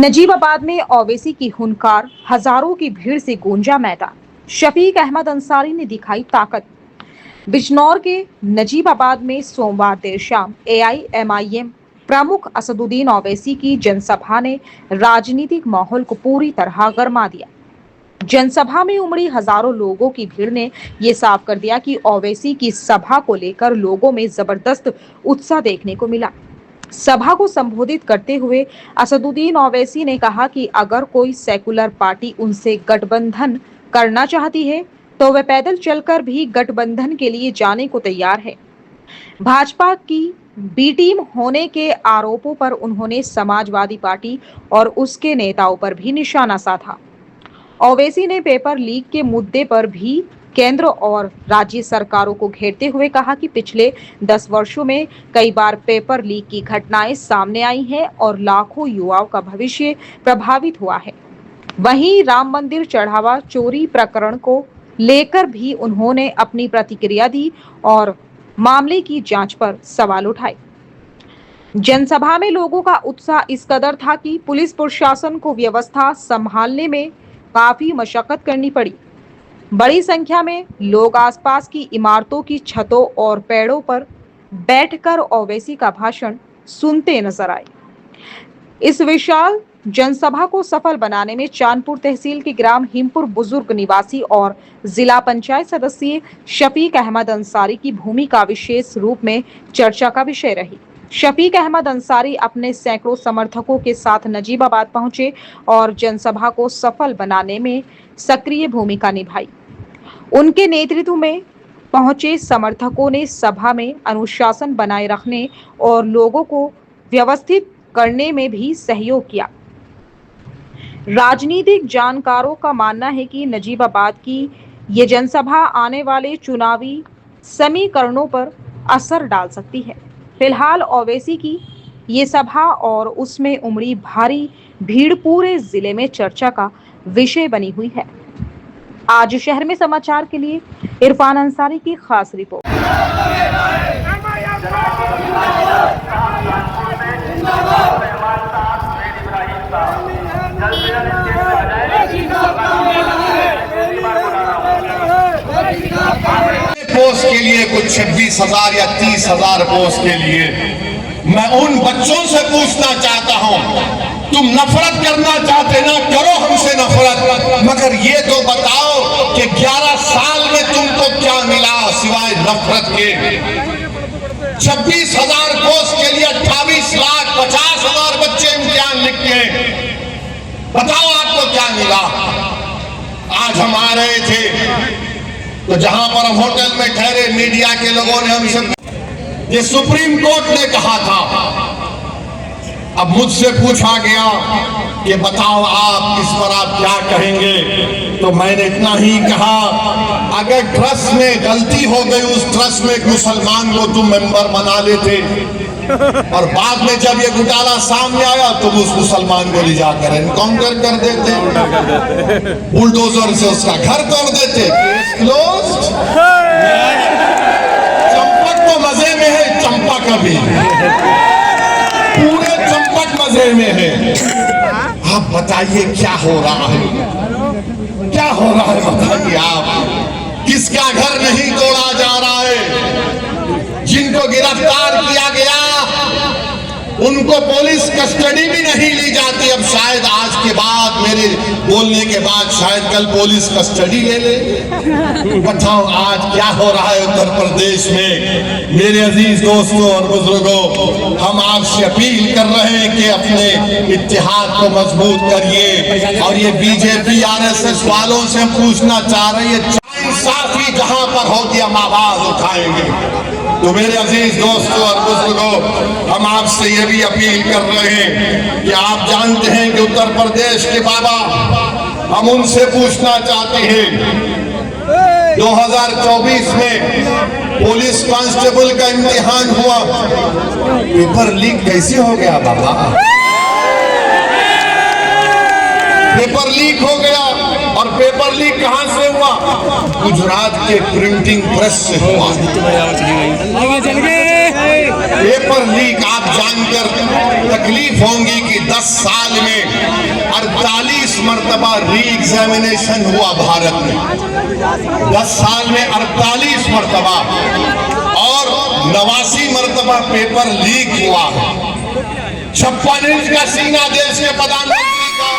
नजीबाबाद में ओवैसी की हुंकार, हजारों की भीड़ से गूंजा मैदान। शफीक अहमद अंसारी ने दिखाई ताकत। बिजनौर के नजीबाबाद में सोमवार देर शाम एआईएमआईएम प्रमुख असदुद्दीन ओवैसी की जनसभा ने राजनीतिक माहौल को पूरी तरह गरमा दिया। जनसभा में उमड़ी हजारों लोगों की भीड़ ने ये साफ कर दिया कि ओवैसी की सभा को लेकर लोगों में जबरदस्त उत्साह देखने को मिला। सभा को संबोधित करते हुए असदुद्दीन ओवैसी ने कहा कि अगर कोई सेकुलर पार्टी उनसे गठबंधन करना चाहती है तो वे पैदल चलकर भी गठबंधन के लिए जाने को तैयार है। भाजपा की बी टीम होने के आरोपों पर उन्होंने समाजवादी पार्टी और उसके नेताओं पर भी निशाना साधा। ओवैसी ने पेपर लीक के मुद्दे पर भी केंद्र और राज्य सरकारों को घेरते हुए कहा कि पिछले 10 वर्षों में कई बार पेपर लीक की घटनाएं सामने आई हैं और लाखों युवाओं का भविष्य प्रभावित हुआ है। वहीं राम मंदिर चढ़ावा चोरी प्रकरण को लेकर भी उन्होंने अपनी प्रतिक्रिया दी और मामले की जांच पर सवाल उठाए। जनसभा में लोगों का उत्साह इस कदर था कि पुलिस प्रशासन को व्यवस्था संभालने में काफी मशक्कत करनी पड़ी। बड़ी संख्या में लोग आसपास की इमारतों की छतों और पेड़ों पर बैठकर ओवैसी का भाषण सुनते नजर आए। इस विशाल जनसभा को सफल बनाने में चांदपुर तहसील के ग्राम हिमपुर बुजुर्ग निवासी और जिला पंचायत सदस्य शफीक अहमद अंसारी की भूमिका विशेष रूप में चर्चा का विषय रही। शफीक अहमद अंसारी अपने सैकड़ों समर्थकों के साथ नजीबाबाद पहुंचे और जनसभा को सफल बनाने में सक्रिय भूमिका निभाई। उनके नेतृत्व में पहुंचे समर्थकों ने सभा में अनुशासन बनाए रखने और लोगों को व्यवस्थित करने में भी सहयोग किया। राजनीतिक जानकारों का मानना है कि नजीबाबाद की ये जनसभा आने वाले चुनावी समीकरणों पर असर डाल सकती है। फिलहाल ओवैसी की ये सभा और उसमें उमड़ी भारी भीड़ पूरे जिले में चर्चा का विषय बनी हुई है। आज शहर में समाचार के लिए इरफान अंसारी की खास रिपोर्ट। पोस्ट के लिए कुछ 26,000 या 30,000 पोस्ट के लिए मैं उन बच्चों से पूछना चाहता हूं, तुम नफरत करना चाहते ना, करो हमसे नफरत, मगर ये तो बताओ कि 11 साल में तुमको क्या मिला सिवाय नफरत के। 26,000 पोस्ट के लिए 28,50,000 बच्चे इम्तिहान लिख के, बताओ आपको क्या मिला। आज हम आ रहे थे तो जहां पर हम होटल में ठहरे, मीडिया के लोगों ने हमसे, ये सुप्रीम कोर्ट ने कहा था, अब मुझसे पूछा गया कि बताओ आप इस पर आप क्या कहेंगे, तो मैंने इतना ही कहा, अगर ट्रस्ट में गलती हो गई, उस ट्रस्ट में एक मुसलमान को तुम मेंबर बना लेते और बाद में जब ये घोटाला सामने आया तो उस मुसलमान को ले जाकर एनकाउंटर कर देते, बुलडोजर से उसका घर तोड़ देते, केस क्लोज्ड। चंपक तो मजे में है, चंपक अभी पूरे चंपक मजे में है। आप बताइए क्या हो रहा है, क्या हो रहा है बताइए आप। किसका घर नहीं तोड़ा जा रहा है, जिनको गिरफ्तार किया गया उनको पुलिस कस्टडी भी नहीं ली जाती। अब शायद आज के बाद, मेरे बोलने के बाद शायद कल पुलिस कस्टडी ले ले। बताओ आज क्या हो रहा है उत्तर प्रदेश में। मेरे अजीज दोस्तों और बुजुर्गों, हम आपसे अपील कर रहे हैं कि अपने इत्तेहाद को मजबूत करिए। और ये बीजेपी आरएसएस वालों से हम पूछना चाह रहे हैं, इंसाफी जहां पर होगी हम आवाज उठाएंगे। तो मेरे अजीज दोस्तों और बुजुर्गों, हम आपसे ये भी अपील कर रहे हैं कि आप जानते हैं कि उत्तर प्रदेश के बाबा, हम उनसे पूछना चाहते हैं, 2024 में पुलिस कांस्टेबल का इम्तिहान हुआ, पेपर लीक कैसे हो गया बाबा? पेपर लीक हो गया, और पेपर लीक कहां से हुआ? गुजरात के प्रिंटिंग प्रेस से हुआ। पेपर लीक आप जानकर तकलीफ होंगी कि 10 साल में 48 मरतबा री एग्जामिनेशन हुआ भारत में। 10 साल में 48 मरतबा और 89 मरतबा पेपर लीक हुआ। 56 इंच का सीना देश के प्रधानमंत्री का,